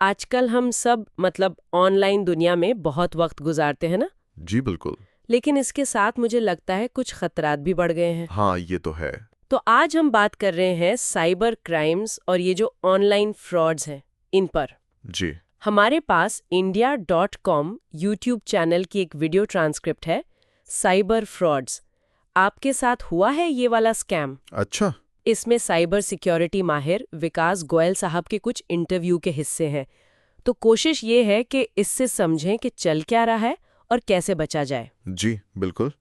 आजकल हम सब ऑनलाइन दुनिया में बहुत वक्त गुजारते हैं ना। जी बिल्कुल। लेकिन इसके साथ मुझे लगता है कुछ खतरात भी बढ़ गए हैं। हाँ, ये तो है। तो आज हम बात कर रहे हैं साइबर क्राइम्स और ये जो ऑनलाइन फ्रॉड्स हैं इन पर। जी। हमारे पास india.com यूट्यूब चैनल की एक वीडियो ट्रांसक्रिप्ट है, साइबर फ्रॉड्स। आपके साथ हुआ है ये वाला स्कैम? अच्छा। इसमें साइबर सिक्योरिटी माहिर विकास गोयल साहब के कुछ इंटरव्यू के हिस्से हैं। तो कोशिश ये है कि इससे समझें कि चल क्या रहा है और कैसे बचा जाए। जी बिल्कुल।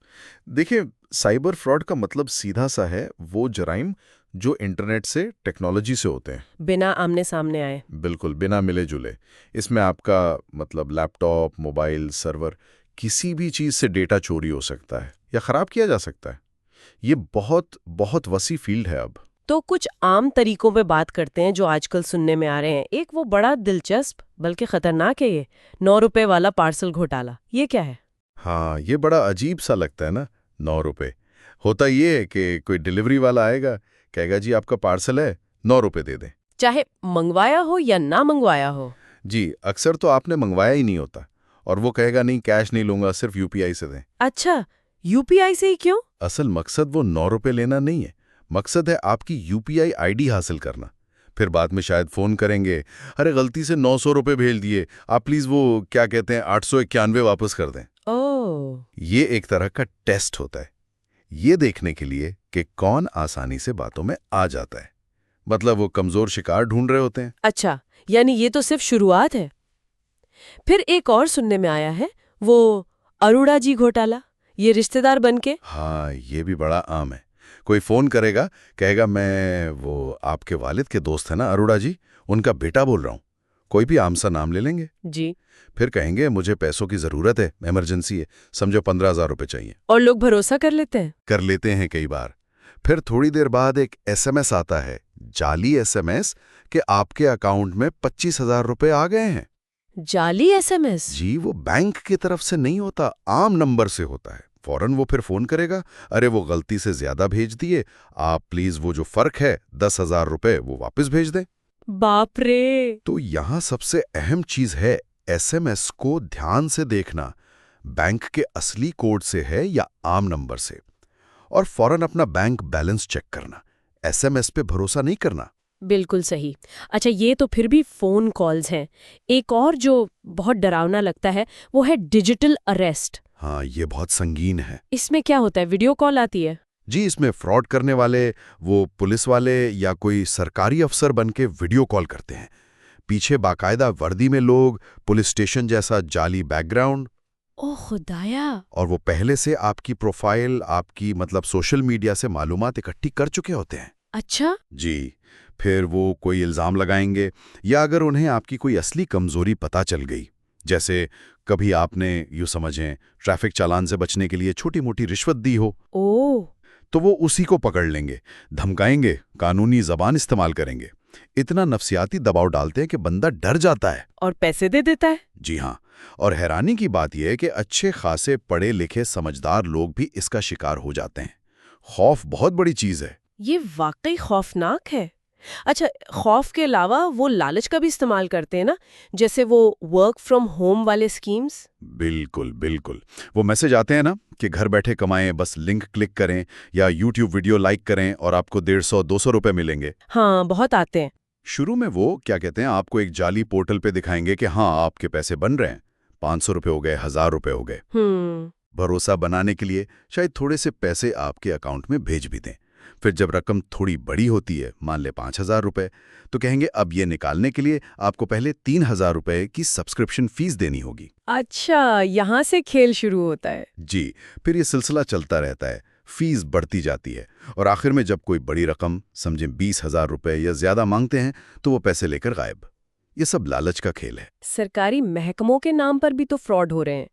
देखिए, साइबर फ्रॉड का मतलब सीधा सा है वो जराइम जो इंटरनेट से, टेक्नोलॉजी से होते हैं। बिना आमने सामने आए। बिल्कुल, बिना मिले जुले। इसमें आपका मतलब लैपटॉप, मोबाइल, सर्वर, किसी भी चीज़ से डेटा चोरी हो सकता है या ख़राब किया जा सकता है। ये बहुत बहुत वसी फील्ड है अब। तो कुछ आम तरीकों पे बात करते हैं जो आजकल सुनने में आ रहे हैं। एक वो बड़ा दिलचस्प बल्कि खतरनाक है, ये 9 रुपए वाला पार्सल घोटाला। ये क्या है? हाँ, ये बड़ा अजीब सा लगता है ना। 9 रुपए। होता ये है कि कोई डिलीवरी वाला आएगा, कहेगा जी आपका पार्सल है, 9 रुपए दे दें। चाहे मंगवाया हो या ना मंगवाया हो। जी, अक्सर तो आपने मंगवाया ही नहीं होता और वो कहेगा नहीं, कैश नहीं लूंगा, सिर्फ यूपीआई से दें। अच्छा, यूपीआई से ही क्यों? असल मकसद वो 9 रुपए लेना नहीं है। मकसद है आपकी यूपीआई आईडी हासिल करना। फिर बाद में शायद फोन करेंगे, अरे गलती से 900 रुपए भेज दिए, आप प्लीज वो क्या कहते हैं 891 वापस कर दें। ओह, ये एक तरह का टेस्ट होता है, ये देखने के लिए कि कौन आसानी से बातों में आ जाता है। मतलब वो कमजोर शिकार ढूंढ रहे होते हैं। अच्छा, यानी ये तो सिर्फ शुरुआत है। फिर एक और सुनने में आया है, वो अरोड़ा जी घोटाला। ये रिश्तेदार बनके। हाँ, ये भी बड़ा आम है। कोई फोन करेगा, कहेगा मैं वो आपके वालिद के दोस्त है ना अरोड़ा जी, उनका बेटा बोल रहा हूँ। कोई भी आम सा नाम ले लेंगे। जी। फिर कहेंगे मुझे पैसों की जरूरत है, इमरजेंसी है, समझो 15,000 रुपए चाहिए। और लोग भरोसा कर लेते हैं। कर लेते हैं कई बार। फिर थोड़ी देर बाद एक एसएमएस आता है, जाली एसएमएस, कि आपके अकाउंट में 25,000 रुपए आ गए हैं। जाली एसएमएस? जी, वो बैंक की तरफ से नहीं होता, आम नंबर से होता है। फौरन वो फिर फोन करेगा, अरे वो गलती से ज्यादा भेज दिए, आप प्लीज वो जो फर्क है 10,000 रुपए वो वापस भेज दें। बाप रे। तो यहाँ सबसे अहम चीज है एसएमएस को ध्यान से देखना, बैंक के असली कोड से है या आम नंबर से। और फौरन अपना बैंक बैलेंस चेक करना, एसएमएस पे भरोसा नहीं करना। बिल्कुल सही। अच्छा, ये तो फिर भी फोन कॉल्स हैं। एक और जो बहुत डरावना लगता है वो है डिजिटल अरेस्ट। हाँ, ये बहुत संगीन है। इसमें क्या होता है? वीडियो कॉल आती है? जी, इसमें फ्रॉड करने वाले वो पुलिस वाले या कोई सरकारी अफसर बन के वीडियो कॉल करते हैं। पीछे बाकायदा वर्दी में लोग, पुलिस स्टेशन जैसा जाली बैकग्राउंड। ओह खुदाया। और वो पहले से आपकी प्रोफाइल, आपकी मतलब सोशल मीडिया से मालूमात इकट्ठी कर चुके होते हैं। अच्छा। जी। फिर वो कोई इल्ज़ाम लगाएंगे, या अगर उन्हें आपकी कोई असली कमज़ोरी पता चल गई, जैसे कभी आपने यूँ समझें ट्रैफिक चालान से बचने के लिए छोटी-मोटी रिश्वत दी हो, ओह। तो वो उसी को पकड़ लेंगे, धमकाएंगे, कानूनी ज़बान इस्तेमाल करेंगे। इतना नफ्सियाती दबाव डालते हैं कि बंदा डर जाता है। और पैसे दे देता है? जी हाँ। और हैरानी की बात यह है कि अच्छे खासे पढ़े लिखे समझदार लोग भी इसका शिकार हो जाते हैं। खौफ बहुत बड़ी चीज़ है। ये वाकई खौफनाक है। अच्छा, खौफ के अलावा वो लालच का भी इस्तेमाल करते हैं ना, जैसे वो वर्क फ्रॉम होम वाले स्कीम्स। बिल्कुल बिल्कुल। वो मैसेज आते हैं ना कि घर बैठे कमाएं, बस लिंक क्लिक करें या यूट्यूब वीडियो लाइक करें और आपको 150-200 रुपए मिलेंगे। हाँ, बहुत आते हैं। शुरू में वो क्या कहते हैं, आपको एक जाली पोर्टल पे दिखाएंगे कि हाँ आपके पैसे बन रहे हैं, 500 रुपए हो गए, 1,000 रुपए हो गए। हम्म। भरोसा बनाने के लिए शायद थोड़े से पैसे आपके अकाउंट में भेज भी दें। फिर जब रकम थोड़ी बड़ी होती है, मान ले 5,000 रुपए, तो कहेंगे अब ये निकालने के लिए आपको पहले 3,000 रुपए की सब्सक्रिप्शन फीस देनी होगी। अच्छा, यहाँ से खेल शुरू होता है। जी। फिर ये सिलसिला चलता रहता है, फीस बढ़ती जाती है और आखिर में जब कोई बड़ी रकम, समझें 20,000 रुपए या ज्यादा मांगते हैं, तो वो पैसे लेकर गायब। ये सब लालच का खेल है। सरकारी महकमों के नाम पर भी तो फ्रॉड हो रहे हैं,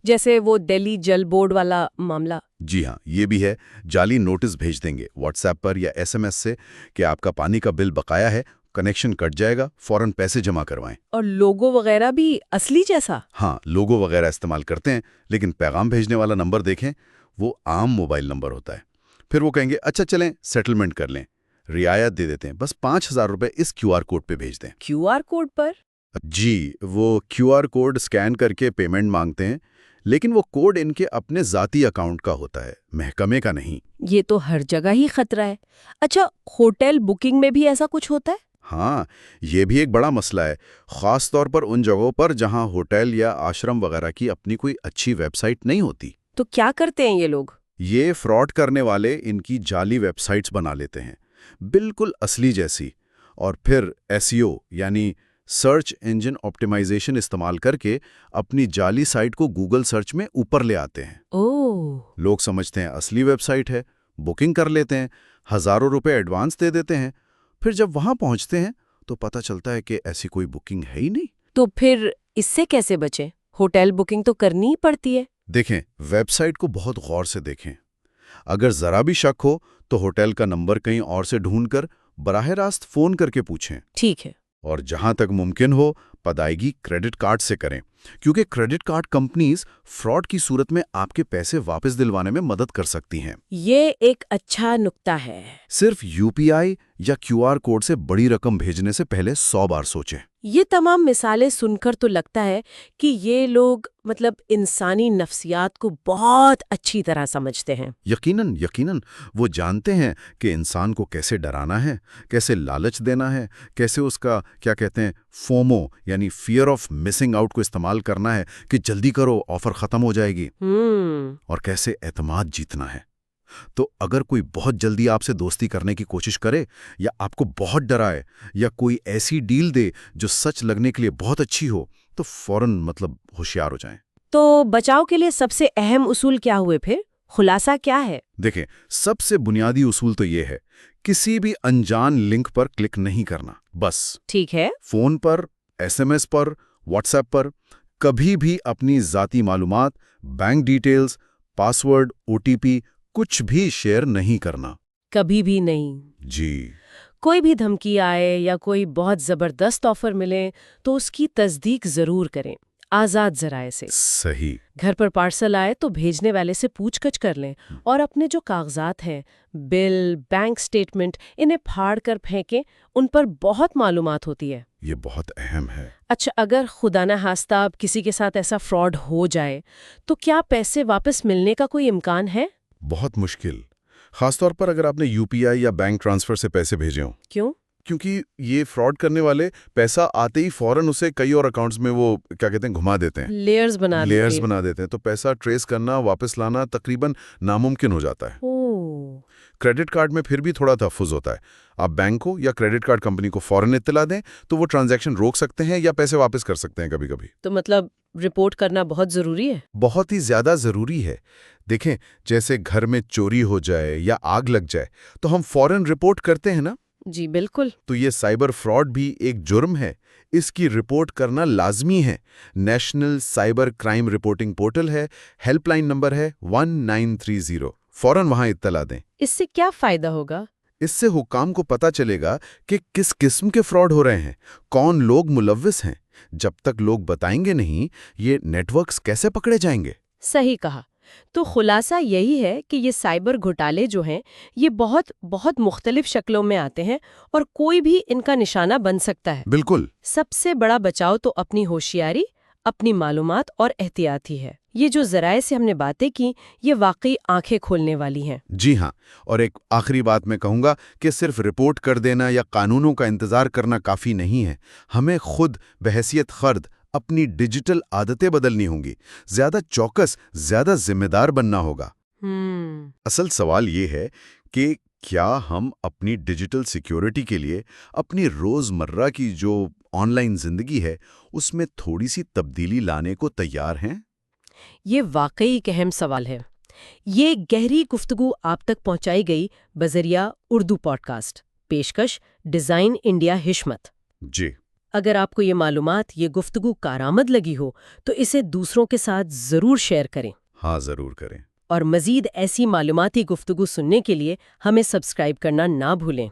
जैसे वो दिल्ली जल बोर्ड वाला मामला। जी हाँ, ये भी है। जाली नोटिस भेज देंगे व्हाट्सएप पर या एसएमएस से कि आपका पानी का बिल बकाया है, कनेक्शन कट जाएगा, फौरन पैसे जमा करवाएं। और लोगो वगैरह भी असली जैसा। हाँ, लोगो वगैरह इस्तेमाल करते हैं, लेकिन पैगाम भेजने वाला नंबर देखें, वो आम मोबाइल नंबर होता है। फिर वो कहेंगे अच्छा चलें सेटलमेंट कर लें, रियायत दे देते हैं, बस 5,000 रुपए इस क्यूआर कोड पे भेज दें। क्यूआर कोड पर? जी, वो क्यूआर कोड स्कैन करके पेमेंट मांगते हैं, लेकिन वो कोड इनके अपने ज़ाती अकाउंट का होता है, महकमे का नहीं। ये तो हर जगह ही खतरा है। अच्छा, होटल बुकिंग में भी ऐसा कुछ होता है? हाँ, ये भी एक बड़ा मसला है, ख़ास तौर पर उन जगहों पर जहाँ होटल या आश्रम वगैरह की अपनी कोई अच्छी वेबसाइट नहीं होती। तो क्या करते हैं ये लोग? ये फ्रॉड करने वाले इनकी जाली वेबसाइट्स बना लेते हैं, बिल्कुल असली जैसी, और फिर एसईओ यानी सर्च इंजन ऑप्टिमाइजेशन इस्तेमाल करके अपनी जाली साइट को गूगल सर्च में ऊपर ले आते हैं। ओह, लोग समझते हैं असली वेबसाइट है, बुकिंग कर लेते हैं, हज़ारों रुपए एडवांस दे देते हैं। फिर जब वहां पहुंचते हैं तो पता चलता है कि ऐसी कोई बुकिंग है ही नहीं। तो फिर इससे कैसे बचें? होटल बुकिंग तो करनी ही पड़ती है। देखें, वेबसाइट को बहुत गौर से देखें। अगर जरा भी शक हो तो होटल का नंबर कहीं और से ढूंढकर बराह रास्त फोन करके पूछें। ठीक है। और जहां तक मुमकिन हो अदायगी क्रेडिट कार्ड से करें, क्योंकि क्रेडिट कार्ड कंपनीज फ्रॉड की सूरत में आपके पैसे वापस दिलवाने में मदद कर सकती हैं। ये एक अच्छा नुक्ता है। सिर्फ यूपीआई या क्यूआर कोड से बड़ी रकम भेजने से पहले 100 बार सोचें। ये तमाम मिसालें सुनकर तो लगता है कि ये लोग इंसानी नफ्सियात को बहुत अच्छी तरह समझते हैं। यकीनन यकीनन वो जानते हैं कि इंसान को कैसे डराना है, कैसे लालच देना है, कैसे उसका क्या कहते हैं फोमो यानी फियर ऑफ मिसिंग आउट को इस्तेमाल करना है कि जल्दी करो ऑफर खत्म हो जाएगी, और कैसे एतमाद जीतना है। तो अगर कोई बहुत जल्दी आपसे दोस्ती करने की कोशिश करे या आपको बहुत डराए या कोई ऐसी डील दे जो सच लगने के लिए बहुत अच्छी हो, तो फौरन होशियार हो जाएं। तो बचाव के लिए सबसे अहम उसूल क्या हुए फिर? खुलासा क्या है? देखें, सबसे बुनियादी उसूल तो ये है, किसी भी अनजान लिंक पर क्लिक नहीं करना। बस ठीक है। फोन पर, एसएमएस पर, व्हाट्सएप पर कभी भी अपनी ज़ाती मालूमात, बैंक डिटेल्स, पासवर्ड, ओटीपी कुछ भी शेयर नहीं करना। कभी भी नहीं। जी, कोई भी धमकी आए या कोई बहुत जबरदस्त ऑफर मिले तो उसकी तस्दीक जरूर करें, आजाद जराये से। सही। घर पर पार्सल आए तो भेजने वाले से पूछगछ कर लें और अपने जो कागजात हैं, बिल, बैंक स्टेटमेंट, इन्हें फाड़ कर फेंकें। उन पर बहुत मालूमात होती है। ये बहुत अहम है। अच्छा, अगर खुदा न खास्ता अब किसी के साथ ऐसा फ्रॉड हो जाए तो क्या पैसे वापस मिलने का कोई इम्कान है? बहुत मुश्किल, खासतौर पर अगर आपने यूपीआई या बैंक ट्रांसफर से पैसे भेजे हों। क्यों? क्योंकि ये फ्रॉड करने वाले पैसा आते ही फौरन उसे कई और अकाउंट्स में वो क्या कहते हैं घुमा देते हैं, लेयर्स बना देते हैं। तो पैसा ट्रेस करना, वापस लाना तकरीबन नामुमकिन हो जाता है। ओह, क्रेडिट कार्ड में फिर भी थोड़ा तहफ़्फ़ुज़ होता है। आप बैंक को या क्रेडिट कार्ड कंपनी को फौरन इत्तला दें तो वो ट्रांजैक्शन रोक सकते हैं या पैसे वापस कर सकते हैं कभी-कभी। तो रिपोर्ट करना बहुत जरूरी है? बहुत ही ज़्यादा ज़रूरी है। देखें, जैसे घर में चोरी हो जाए या आग लग जाए तो हम फौरन रिपोर्ट करते हैं ना। जी बिल्कुल। तो ये साइबर फ्रॉड भी एक जुर्म है, इसकी रिपोर्ट करना लाजमी है। National cyber crime reporting portal है, हेल्पलाइन नंबर है 1930। फौरन वहां इत्तला दें। इससे क्या फायदा होगा? इससे हुकाम को पता चलेगा कि किस किस्म के फ्रॉड हो रहे हैं, कौन लोग मुलव्विस हैं। जब तक लोग बताएंगे नहीं, ये नेटवर्क्स कैसे पकड़े जाएंगे? सही कहा। तो खुलासा यही है कि ये साइबर घोटाले जो हैं, ये बहुत बहुत मुख्तलिफ शक्लों में आते हैं और कोई भी इनका निशाना बन सकता है। बिल्कुल। सबसे बड़ा बचाव तो अपनी होशियारी, अपनी मालूमात और एहतियात ही है। ये जो जराये से हमने बातें की, ये वाकई आंखें खोलने वाली हैं। जी हाँ, और एक आखिरी बात मैं कहूँगा कि सिर्फ रिपोर्ट कर देना या कानूनों का इंतज़ार करना काफ़ी नहीं है। हमें खुद बहैसियत फ़र्द अपनी डिजिटल आदतें बदलनी होंगी, ज़्यादा चौकस, ज़्यादा जिम्मेदार बनना होगा। असल सवाल ये है कि क्या हम अपनी डिजिटल सिक्योरिटी के लिए अपनी रोज़मर्रा की जो ऑनलाइन ज़िंदगी है उसमें थोड़ी सी तब्दीली लाने को तैयार हैं? ये वाकई एक अहम सवाल है। ये गहरी गुफ्तगू आप तक पहुंचाई गई बजरिया उर्दू पॉडकास्ट। पेशकश डिज़ाइन इंडिया हिशमत। जी। अगर आपको ये मालूमात, ये गुफ्तगू कारामद लगी हो तो इसे दूसरों के साथ ज़रूर शेयर करें। हाँ, ज़रूर करें। और मज़ीद ऐसी मालूमाती गुफ्तगू सुनने के लिए हमें सब्सक्राइब करना ना भूलें।